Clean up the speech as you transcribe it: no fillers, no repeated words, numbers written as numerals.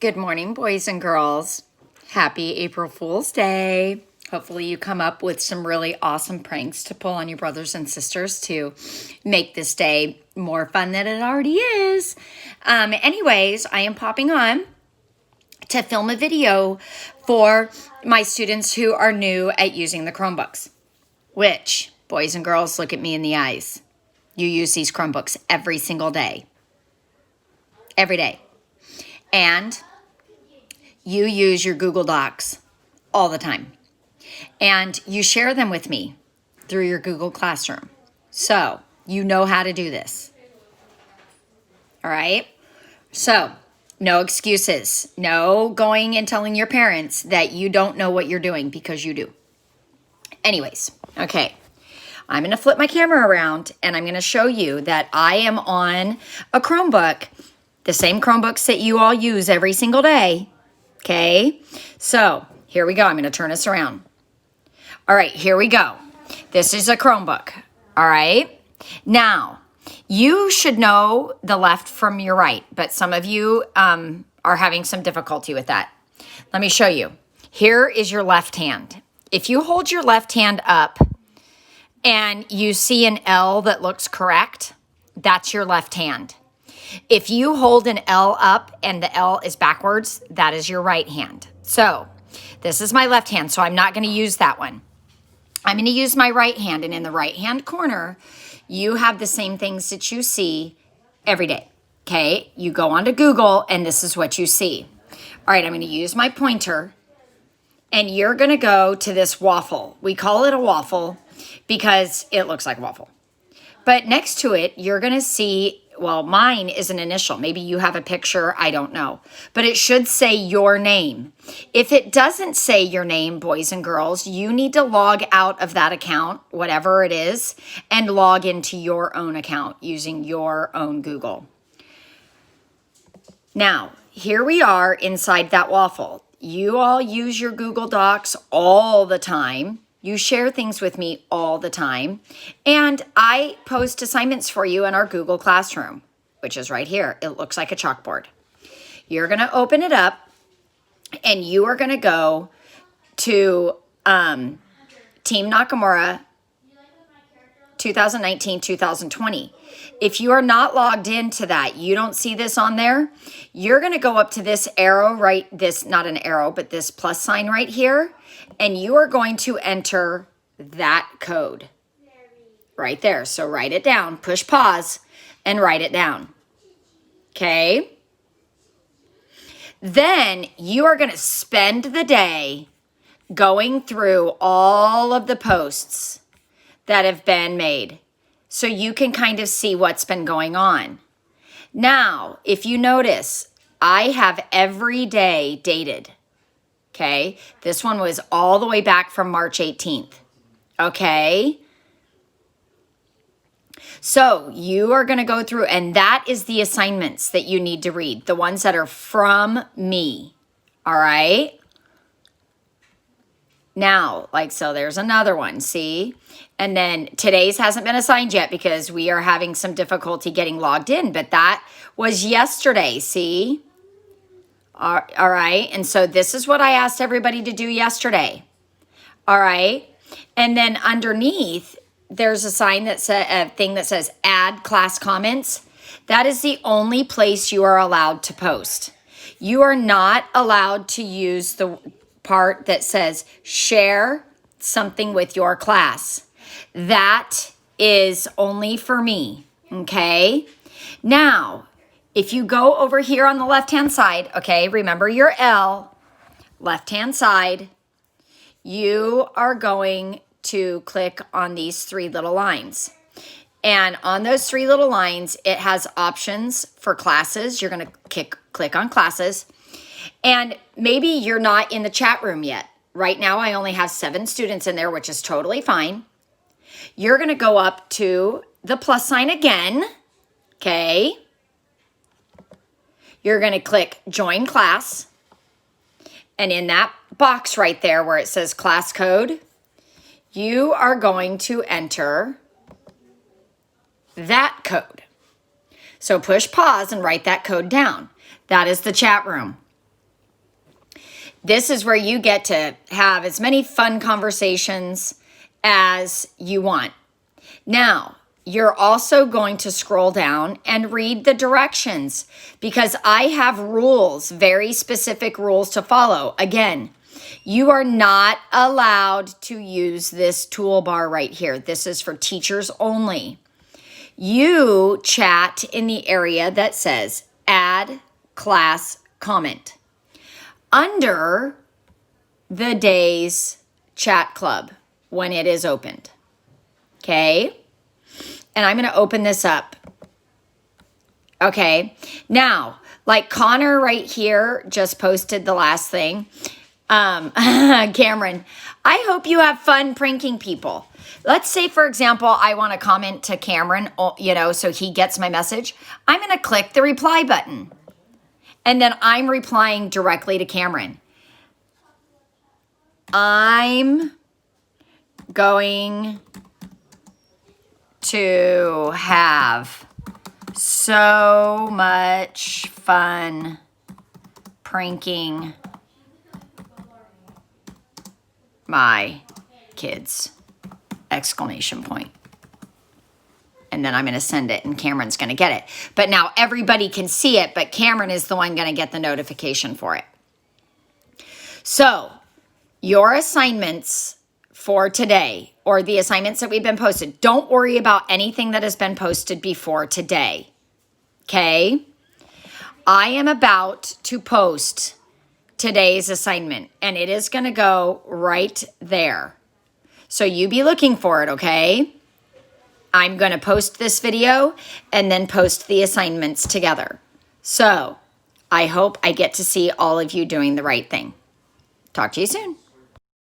Good morning, boys and girls. Happy April Fool's Day. Hopefully you come up with some really awesome pranks to pull on your brothers and sisters to make this day more fun than it already is. Anyways, I am popping on to film a video for my students who are new at using the Chromebooks. Which, boys and girls, look at me in the eyes. You use these Chromebooks every single day. Every day. And you use your Google Docs all the time. And you share them with me through your Google Classroom. So you know how to do this. All right? So no excuses. No going and telling your parents that you don't know what you're doing, because you do. Anyways, okay. I'm going to flip my camera around and I'm going to show you that I am on a Chromebook, the same Chromebooks that you all use every single day. Okay, so here we go. I'm going to turn this around. All right, here we go. This is a Chromebook. All right. Now, you should know the left from your right, but some of you are having some difficulty with that. Let me show you. Here is your left hand. If you hold your left hand up and you see an L that looks correct, that's your left hand. If you hold an L up and the L is backwards, that is your right hand. So this is my left hand, so I'm not going to use that one. I'm going to use my right hand, and in the right hand corner, you have the same things that you see every day. Okay, you go onto Google and this is what you see. All right, I'm going to use my pointer and you're going to go to this waffle. We call it a waffle because it looks like a waffle. But next to it, you're going to see, well, mine is an initial. Maybe you have a picture. I don't know. But it should say your name. If it doesn't say your name, boys and girls, you need to log out of that account, whatever it is, and log into your own account using your own Google. Now, here we are inside that waffle. You all use your Google Docs all the time. You share things with me all the time. And I post assignments for you in our Google Classroom, which is right here. It looks like a chalkboard. You're going to open it up and you are going to go to Team Nakamura 2019-2020. If you are not logged into that, you don't see this on there, you're going to go up to this arrow, right? This, not an arrow, but this plus sign right here. And you are going to enter that code right there. So write it down, push pause and write it down. Okay. Then you are going to spend the day going through all of the posts that have been made so you can kind of see what's been going on. Now, if you notice, I have every day dated. Okay, this one was all the way back from March 18th. Okay, so you are going to go through, and that is the assignments that you need to read, the ones that are from me. All right. Now, like so, there's another one, see? And then today's hasn't been assigned yet because we are having some difficulty getting logged in, but that was yesterday, see? All right, and so this is what I asked everybody to do yesterday. All right, and then underneath, there's a sign that says, a thing that says add class comments. That is the only place you are allowed to post. You are not allowed to use the part that says share something with your class. That is only for me, okay? Now, if you go over here on the left-hand side, okay, remember your L, left-hand side, you are going to click on these three little lines. And on those three little lines, it has options for classes. You're going to click on classes. And maybe you're not in the chat room yet. Right now, I only have 7 students in there, which is totally fine. You're going to go up to the plus sign again, okay? You're going to click join class. And in that box right there where it says class code, you are going to enter that code. So push pause and write that code down. That is the chat room. This is where you get to have as many fun conversations as you want. Now, you're also going to scroll down and read the directions because I have rules, very specific rules to follow. Again, you are not allowed to use this toolbar right here. This is for teachers only. You chat in the area that says add class comment under the day's chat club when it is opened. Okay? And I'm going to open this up. Okay. Now, like Connor right here just posted the last thing. Cameron, I hope you have fun pranking people. Let's say, for example, I want to comment to Cameron, so he gets my message. I'm going to click the reply button. And then I'm replying directly to Cameron. I'm going to have so much fun pranking my kids! Exclamation point. And then I'm going to send it and Cameron's going to get it. But now everybody can see it, but Cameron is the one going to get the notification for it. So your assignments for today, or the assignments that we've been posted, don't worry about anything that has been posted before today. Okay? I am about to post today's assignment, and it is going to go right there. So you be looking for it, okay? I'm going to post this video and then post the assignments together. So I hope I get to see all of you doing the right thing. Talk to you soon.